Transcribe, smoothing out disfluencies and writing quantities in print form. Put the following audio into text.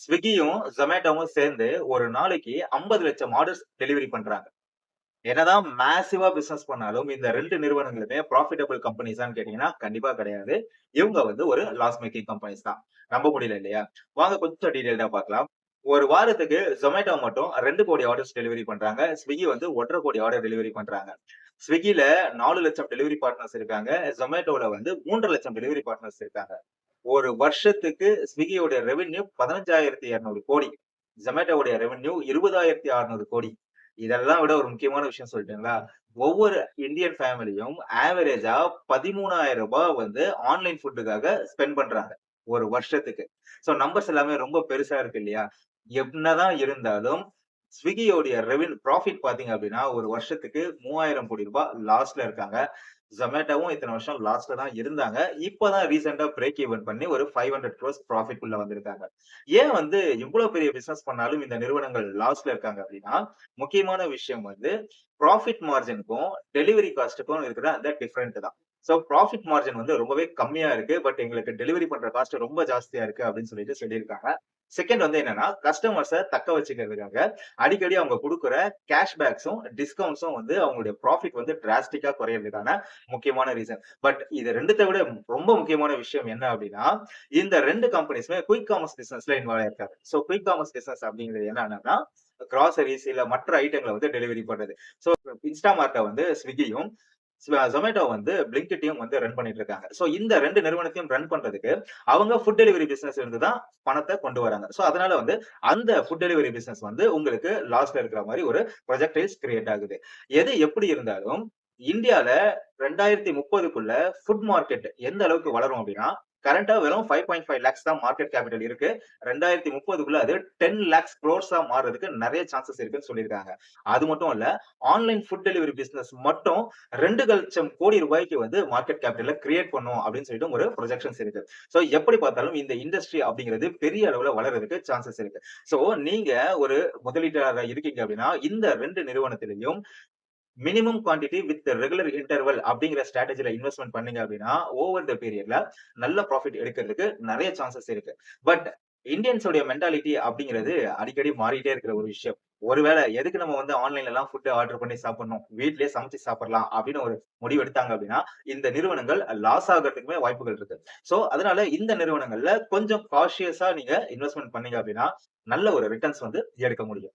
ஸ்விக்கியும், Zomatoவும் சேர்ந்து ஒரு நாளைக்கு 50 லட்சம் ஆர்டர்ஸ் டெலிவரி பண்றாங்க. என்னதான் மேசிவா பிசினஸ் பண்ணாலும், இந்த 2 நிறுவனங்களுமே ப்ராஃபிட்டபிள் கம்பெனிஸான்னு கேட்டீங்கன்னா, கண்டிப்பா கிடையாது. இவங்க ஒரு லாஸ் மேக்கிங் கம்பெனிஸ் தான். நம்ப முடியல இல்லையா? வாங்க கொஞ்சம் டீட்டெயில்டா பார்க்கலாம். ஒரு வாரத்துக்கு Zomato மட்டும் 2,00,00,000 ஆர்டர்ஸ் டெலிவரி பண்றாங்க. Swiggy 1,50,00,000 ஆர்டர் டெலிவரி பண்றாங்க. Swiggyல 4,00,000 டெலிவரி பார்ட்னர்ஸ் இருக்காங்க. Zomatoல 3,50,000 டெலிவரி பார்ட்னர்ஸ் இருக்காங்க. ஒரு வருஷத்துக்கு Swiggyயோட ரெவென்யூ 15,200 கோடி. Zomatoவுடைய ரெவென்யூ 20,600 கோடி. இதெல்லாம் விட ஒரு முக்கியமான விஷயம் சொல்லட்டுங்களா? ஒவ்வொரு இந்தியன் ஃபேமிலியும் ஆவரேஜா ரூ. 13,000 ஆன்லைன் ஃபுட்டுக்காக ஸ்பெண்ட் பண்றாங்க. ஒரு வருஷத்துக்கு. சோ நம்பர்ஸ் எல்லாமே ரொம்ப பெருசா இருக்கு இல்லையா? என்னதான் இருந்தாலும் ஸ்விக்கியோடைய ப்ராஃபிட் பார்த்தீங்க அப்படின்னா, ஒரு வருஷத்துக்கு ரூ. 3,000 கோடி லாஸ்ல இருக்காங்க. Zomatoவும் இத்தன வருஷம் லாஸ்ல தான் இருந்தாங்க. இப்ப தான் ரீசென்ட்டா பிரேக் ஈவன் பண்ணி ஒரு 500 குரோர்ஸ் ப்ராஃபிட் குள்ள வந்திருக்காங்க. ஏன் இவ்ளோ பெரிய பிசினஸ் பண்ணாலும் இந்த நிறுவனங்கள் லாஸ்ல இருக்காங்க அப்படின்னா, முக்கியமான விஷயம் புராஃபிட் மார்ஜினுக்கும், டெலிவரி காஸ்ட்க்கும் இருக்கிற அந்த டிஃபரண்ட் தான். சோ புராஃபிட் மார்ஜின் ரொம்பவே கம்மியா இருக்கு. பட் எங்களுக்கு டெலிவரி பண்ற காஸ்ட் ரொம்ப ஜாஸ்தியா இருக்கு அப்படின்னு சொல்லியிருக்காங்க. செகண்ட் என்னன்னா, கஸ்டமர்ஸ தக்க வச்சுக்கிறதுக்காக அடிக்கடி அவங்க குடுக்குற கேஷ் பேக்ஸும், டிஸ்கவுண்ட்ஸும் அவங்களுடைய ப்ராஃபிட் டிராஸ்டிக்கா குறையறதுக்கான முக்கியமான ரீசன். பட் இது 2த்த விட ரொம்ப முக்கியமான விஷயம் என்ன அப்படின்னா, இந்த 2 கம்பெனிஸுமே குயிக் காமர்ஸ் பிசினஸ்ல இன்வால்வ் ஆயிருக்காங்க. சோ குயிக் காமர்ஸ் பிசினஸ் அப்படிங்கிறது என்னன்னா, கிராசரிஸ் இல்ல மற்ற ஐட்டங்கள டெலிவரி பண்றது. சோ இன்ஸ்டாமார்ட்ட Swiggyயும், Zomato Blinkitயும் ரன் பண்ணிட்டு இருக்காங்க. சோ இந்த 2 நிறுவனத்தையும் ரன் பண்றதுக்கு அவங்க ஃபுட் டெலிவரி பிசினஸ்ல இருந்து தான் பணத்த கொண்டு வராங்க. சோ அதனால அந்த ஃபுட் டெலிவரி பிசினஸ் உங்களுக்கு லாஸ்ல இருக்கிற மாரி ஒரு ப்ரொஜெக்டைல்ஸ் கிரியேட் ஆகுது. எது எப்படி இருந்தாலும் இந்தியால 2030க்குள்ள ஃபுட் மார்க்கெட் எந்த அளவுக்கு வளரும் அப்படின்னா, கரண்ட்டா வெறும் 5.5 லேக்ஸ் தான் மார்க்கெட் கேபிட்டல் இருக்கு. 2030க்குள்ள அது 10 லேக்ஸ் குரோர்ஸா மாறுறதுக்கு நெறைய சான்சஸ் இருக்குன்னு சொல்லியிருக்காங்க. அது மட்டும் இல்ல, ஆன்லைன் ஃபுட் டெலிவரி பிசினஸ் மட்டும் 2,00,000 கோடி ரூபாய்க்கு மார்க்கெட் கேபிட்டல கிரியேட் பண்ணும் அப்படின்னு சொல்லிட்டு ஒரு ப்ரொஜெக்ஷன்ஸ் இருக்கு. சோ எப்படி பார்த்தாலும் இந்த இண்டஸ்ட்ரி அப்படிங்கிறது பெரிய அளவுல வளர்றதுக்கு சான்சஸ் இருக்கு. சோ நீங்க ஒரு முதலீட்டாளரா இருக்கீங்க அப்படின்னா, இந்த 2 நிறுவனத்திலயும் minimum quantity with regular interval அப்படிங்கிற ஸ்ட்ராட்டஜில இன்வெஸ்ட்மென்ட் பண்ணீங்க அப்படின்னா, ஓவர் த பீரியட்ல நல்ல ப்ராஃபிட் எடுக்கிறதுக்கு நெறைய சான்சஸ் இருக்கு. பட் இந்தியன்ஸ் உடைய மென்டாலிட்டி அப்படிங்கிறது அடிக்கடி மாறிட்டே இருக்கிற ஒரு விஷயம். ஒருவேளை எதுக்கு நம்ம ஆன்லைன்லலாம் ஃபுட் ஆர்டர் பண்ணி சாப்பிடணும். வீட்லயே சமைச்சு சாப்பிடலாம் அப்படின்னு ஒரு முடிவு எடுத்தாங்க அப்படின்னா, இந்த நிறுவனங்கள் லாஸ் ஆகுறதுக்குமே வாய்ப்புகள் இருக்கு. சோ அதனால இந்த நிறுவனங்கள்ல கொஞ்சம் காஷியஸா நீங்க இன்வெஸ்ட்மென்ட் பண்ணீங்க அப்படின்னா, நல்ல ஒரு ரிட்டர்ன்ஸ் எடுக்க முடியும்.